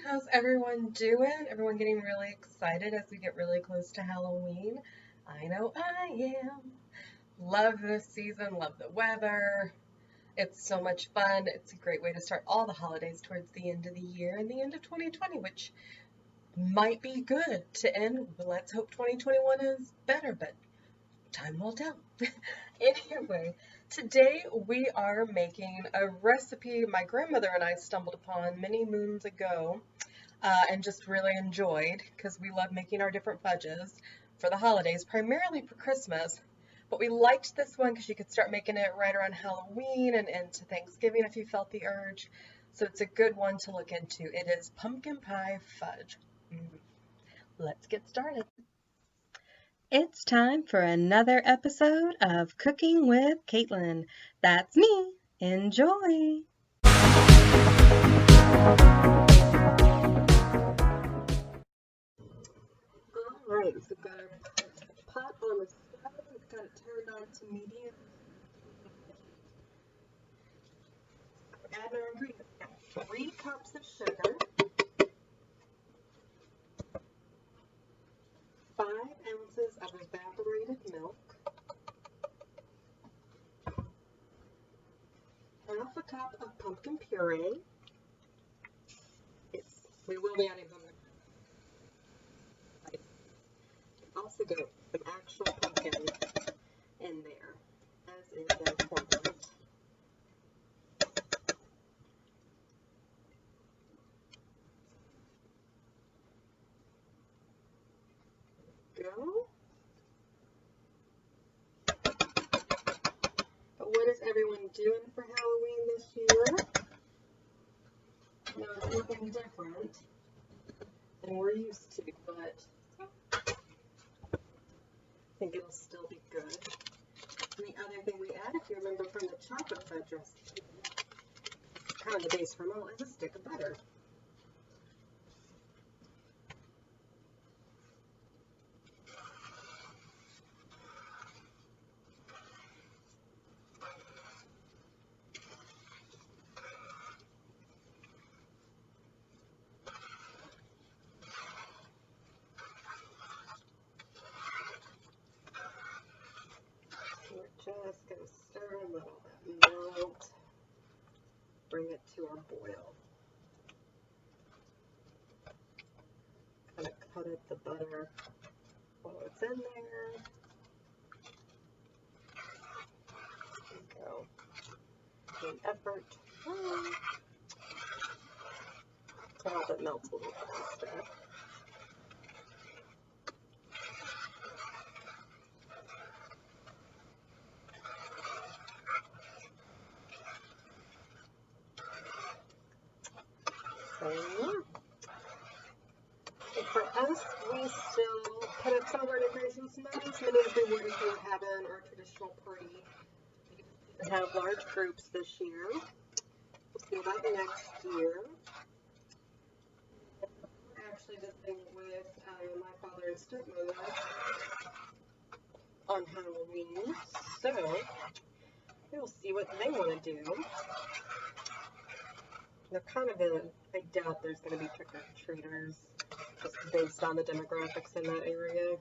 How's everyone doing? Everyone getting really excited as we get really close to Halloween? I know I am. Love this season, love the weather. It's so much fun. It's a great way to start all the holidays towards the end of the year and the end of 2020, which might be good to end. Let's hope 2021 is better, but time will tell. Anyway, today we are making a recipe my grandmother and I stumbled upon many moons ago and just really enjoyed because we love making our different fudges for the holidays, primarily for Christmas. But we liked this one because you could start making it right around Halloween and into Thanksgiving if you felt the urge. So it's a good one to look into. It is pumpkin pie fudge. Let's get started. It's time for another episode of Cooking with Kaitlin. That's me. Enjoy! Alright, so we've got our pot on the stove. We've got it turned on to medium. Add our ingredients. We've got 3 cups of sugar, 5 ounces of evaporated milk, half a cup of pumpkin puree. We will be adding pumpkin. Also got some actual pumpkin in there, as is important. Go. But what is everyone doing for Halloween this year? No, it's nothing different than we're used to, but I think it'll still be good. And the other thing we add, if you remember from the chocolate fudge recipe, kind of the base for them all, is a stick of butter. We're just going to stir a little bit, melt, bring it to a boil. Kind of cut up the butter while it's in there. There we go. Good effort to help it melt a little faster. For us, we still put up some of our decorations, not as many as we would if we were having our traditional party. We have large groups this year. We'll see about next year. We're actually visiting with my father and stepmother on Halloween, so we'll see what they want to do. They're kind of I doubt there's going to be trick-or-treaters, just based on the demographics in that area.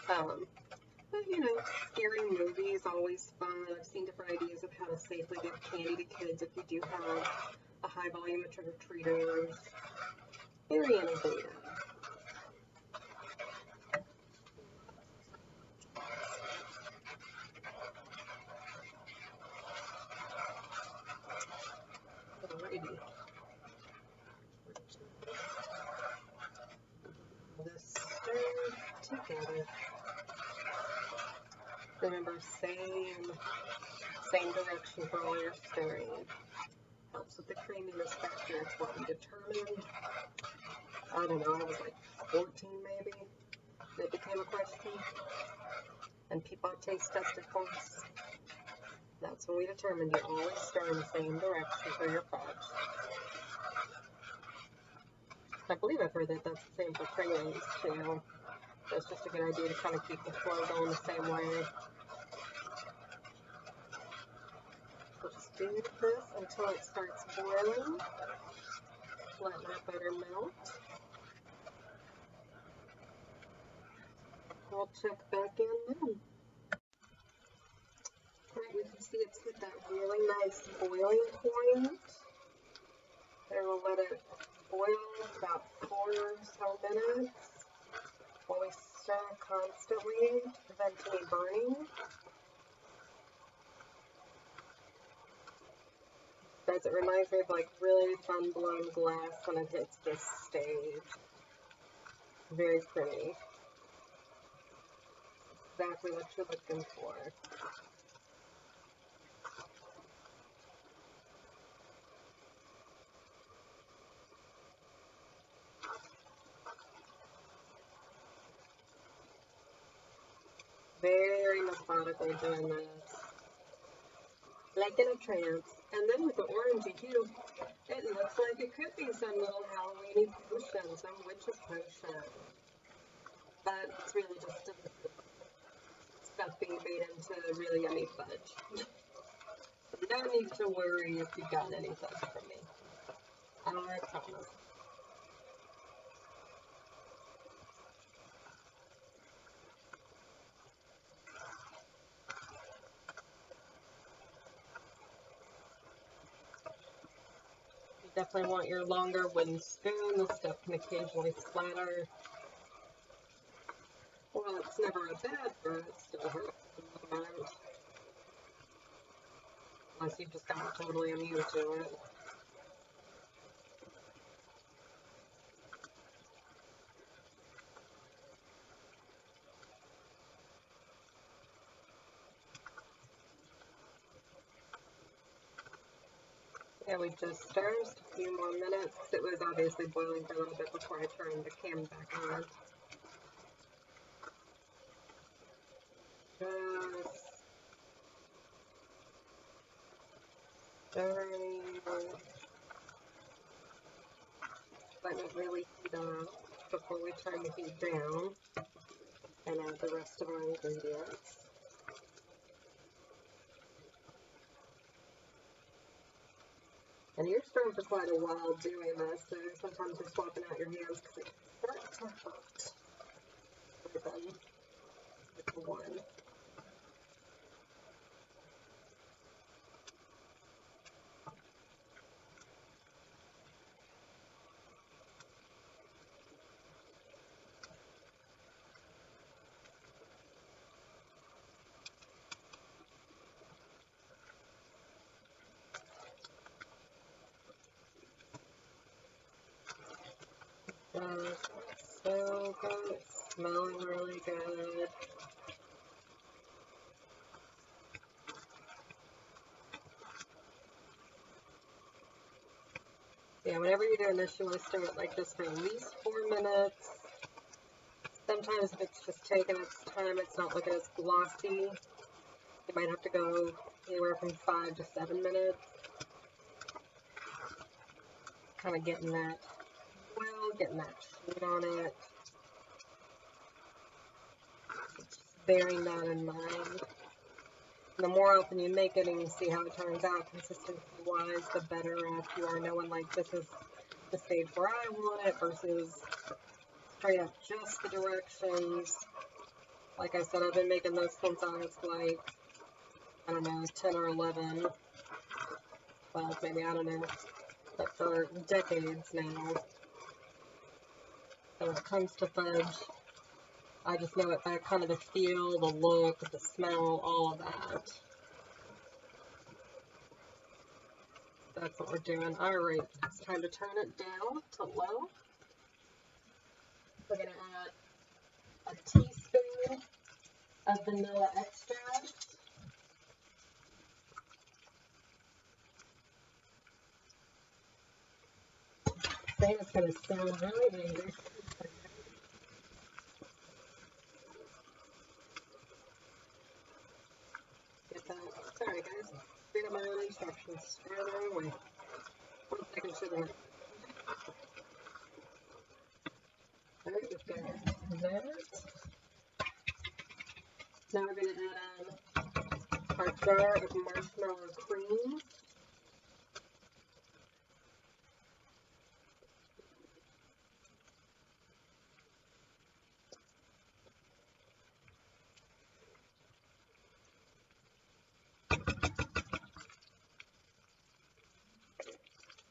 But, you know, scary movies, always fun. I've seen different ideas of how to safely give candy to kids if you do have a high volume of trick-or-treaters. Very innovative. Alrighty. This stir together. Remember, same direction for all your stirring. Helps with the creaminess factor. It's what we determined. I don't know, I was like 14 maybe. It became a question. And people taste tested for us. That's when we determined you always stir in the same direction for your fudge. I believe I've heard that that's the same for crayons too. That's just a good idea to kind of keep the flow going the same way. So just do this until it starts boiling. Let my butter melt. I'll check back in then. Alright, we can see it's hit that really nice boiling point. And we'll let it boil about 4 or so minutes while we stir constantly to prevent any burning. Guys, it reminds me of like really fun blown glass when it hits this stage. Very pretty. Exactly what you're looking for. Very methodically doing this. Like in a trance. And then with the orangey hue, it looks like it could be some little Halloweeny potion, some witch's potion. But it's really just stuff being made into really yummy fudge. So no need to worry if you got any fudge from me. I promise. You definitely want your longer wooden spoon. This stuff can occasionally splatter. Well, it's never a bad burn, it still hurts a little bit. Unless you've just gotten totally immune to it. Yeah, we just stirred just a few more minutes. It was obviously boiling for a little bit before I turned the cam back on. Just stirring. Letting it really heat up before we turn the heat down and add the rest of our ingredients. And you're stirring for quite a while doing this, so sometimes you're swapping out your hands because it starts to hurt. With one. So good. It's smelling really good. Yeah, whenever you're doing this, you want to stir it like this for at least 4 minutes. Sometimes if it's just taking its time, it's not looking as glossy. You might have to go anywhere from 5 to 7 minutes. Kind of getting that, well, getting that sheen on it. Just bearing that in mind. The more often you make it and you see how it turns out consistency-wise, the better off you are knowing, like, this is the stage where I want it versus straight up just the directions. Like I said, I've been making this since I was like, I don't know, 10 or 11, 12 maybe, I don't know, but for decades now. So when it comes to fudge, I just know it by kind of the feel, the look, the smell, all of that. That's what we're doing. Alright, it's time to turn it down to low. We're going to add a teaspoon of vanilla extract. I think it's going to sound really dangerous. Get that. Sorry guys, read my own instructions. Throw the wrong way. 1 second sugar. Alright, we've got that. Now we're going to add our jar of marshmallow cream.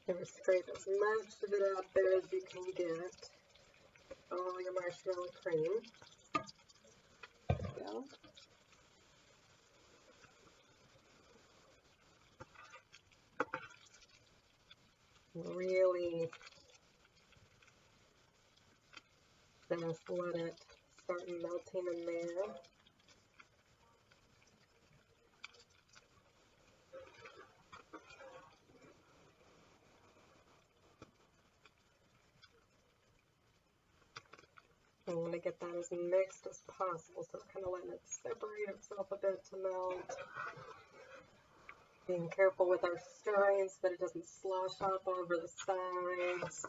Gonna scrape as much of it out there as you can get. All your marshmallow cream. There we go. Really just let it start melting in there. I want to get that as mixed as possible, so kind of letting it separate itself a bit to melt. Being careful with our stirring so that it doesn't slosh up all over the sides.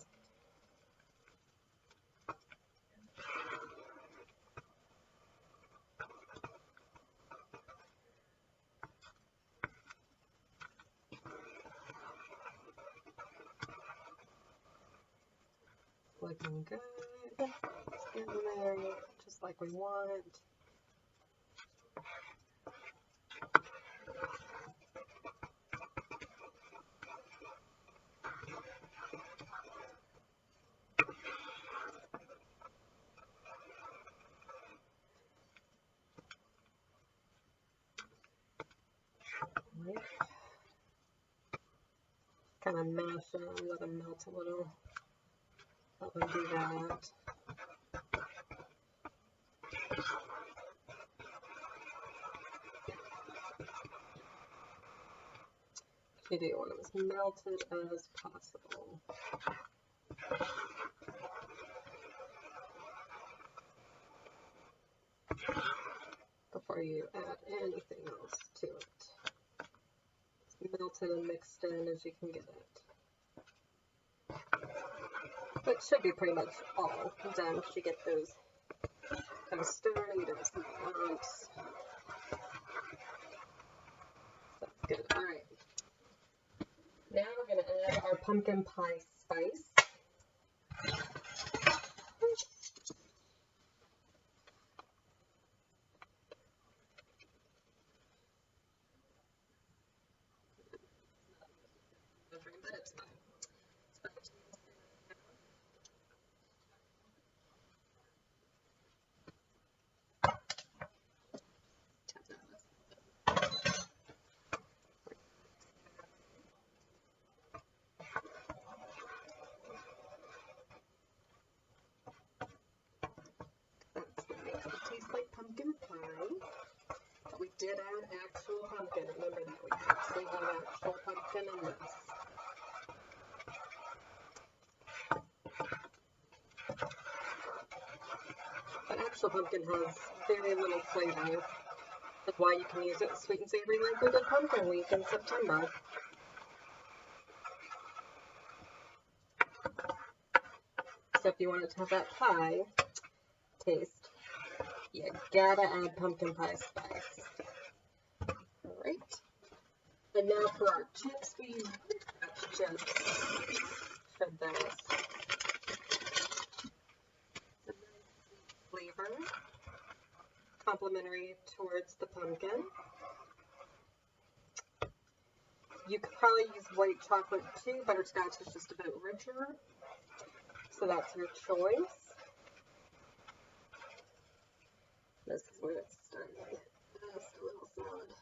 Looking good. It's getting there just like we want. Kind of mash it and let them melt a little. Let them do that. You do want them as melted as possible. Before you add anything else to it. It's melted and mixed in as you can get it. But it should be pretty much all done to get those kind of stirring as you want. That's good. Alright. Now we're going to add our pumpkin pie spice. Tastes like pumpkin pie. But we did add actual pumpkin. Remember that we actually have actual pumpkin in this. But actual pumpkin has very little flavor. That's why you can use it sweet and savory like we did pumpkin week in September. So if you want it to have that pie taste, you gotta add pumpkin pie spice. Alright. And now for our chips, we use butterscotch chips for this. It's a nice flavor, complementary towards the pumpkin. You could probably use white chocolate too. Butterscotch is just a bit richer, so that's your choice. This is where it's starting to get just a little solid.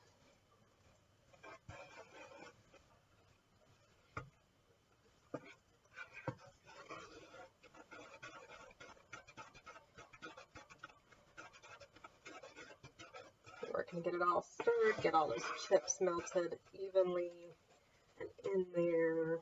We're going to get it all stirred, get all those chips melted evenly and in there.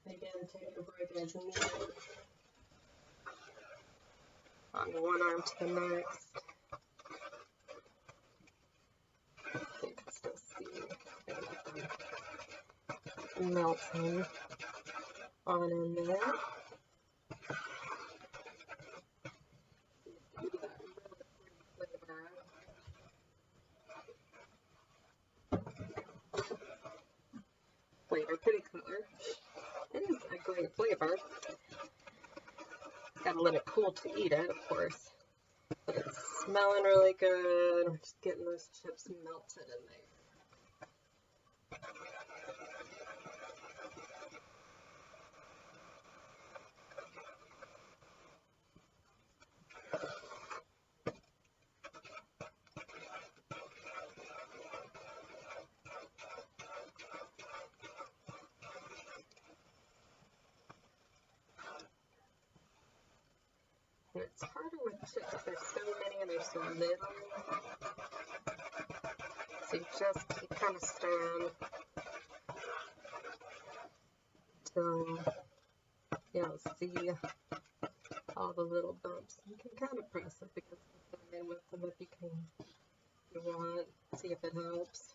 Again, take a break as needed. On one arm to the next. You can still see them melting on in there. great flavor. Gotta let it cool to eat it, of course. But it's smelling really good. We're just getting those chips melted in there. And it's harder with chips. There's so many and there's so little. So you just keep kind of stirring until you don't see all the little bumps. You can kind of press it because it's in with them if you want. See if it helps.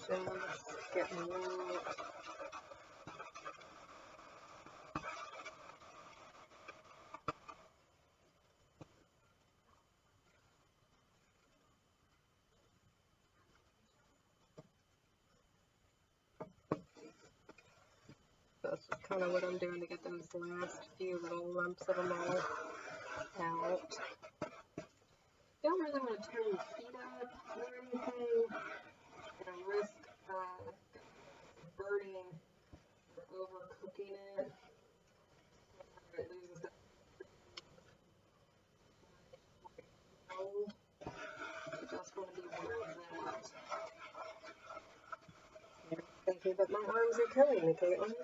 Just getting wet. That's just kind of what I'm doing to get those last few little lumps of them all out. You don't really want to turn your feet up or anything. Risk burning or overcooking it. It loses that. You just want to be aware of that. You're thinking that my arms are killing me, Kaitlin.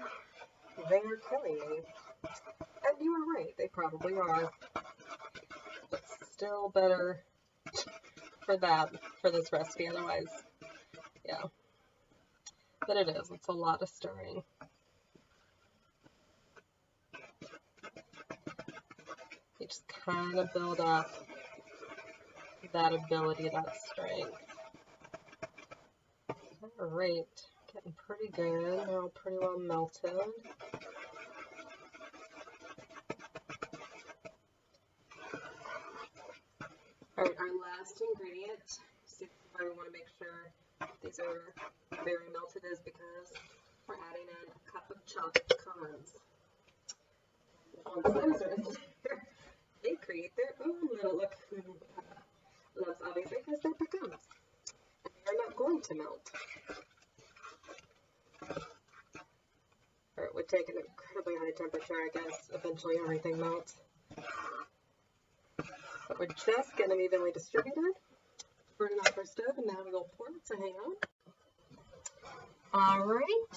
They are killing me. And you were right, they probably are. But still better for this recipe, otherwise. Yeah, but it is. It's a lot of stirring. You just kind of build up that ability, that strength. All right, getting pretty good. They're all pretty well melted. All right, our last ingredient. See, I want to make sure these are very melted is because we're adding in a cup of chopped pecans. Once those are in there, they create their own little look. Loves obviously because they're pecans. And they're not going to melt. Or it would take an incredibly high temperature, I guess. Eventually everything melts. But we're just getting them evenly distributed. Burn it off our stove, and now we'll pour it, so hang on. Alright,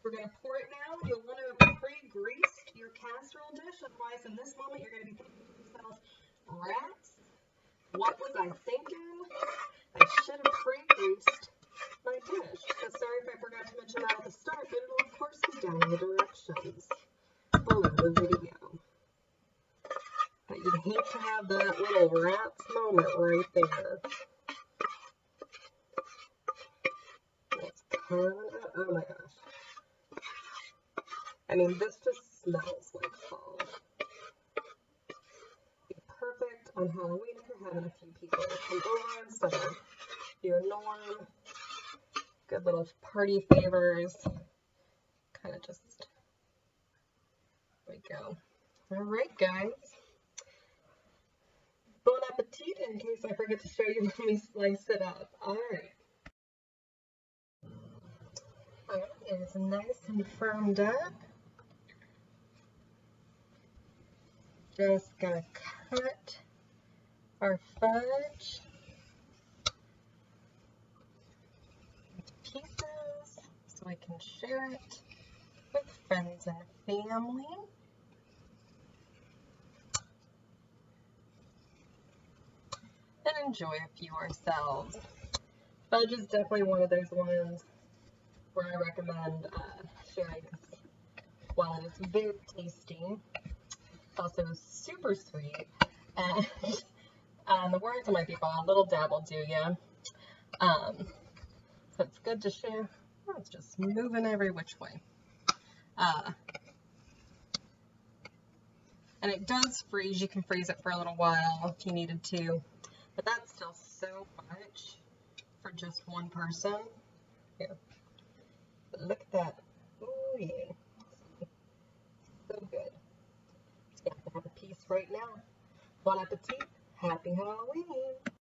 we're going to pour it now. You'll want to pre-grease your casserole dish, otherwise in this moment you're going to be thinking to yourself, rats, what was I thinking? I should have pre-greased my dish. So sorry if I forgot to mention that at the start, but it'll of course be down in the directions below the video. But you'd hate to have that little rats moment right there. It's coming out. Oh my gosh. I mean, this just smells like fall. Be perfect on Halloween if you're having a few people come over instead of your norm. Good little party favors. Kind of just, there we go. All right, guys. Bon appetit, in case I forget to show you when we slice it up. Alright. Alright, it is nice and firmed up. Just gonna cut our fudge into pieces so we can share it with friends and family. And enjoy a few ourselves. Fudge is definitely one of those ones where I recommend sharing because while it is very tasty, it's also super sweet. And the words of my people, a little dab will do ya. So it's good to share. Oh, it's just moving every which way. And it does freeze. You can freeze it for a little while if you needed to. But that's still so much for just one person. Here. But look at that. Oh, yeah. So good. Just got to have a piece right now. Bon appetit. Happy Halloween.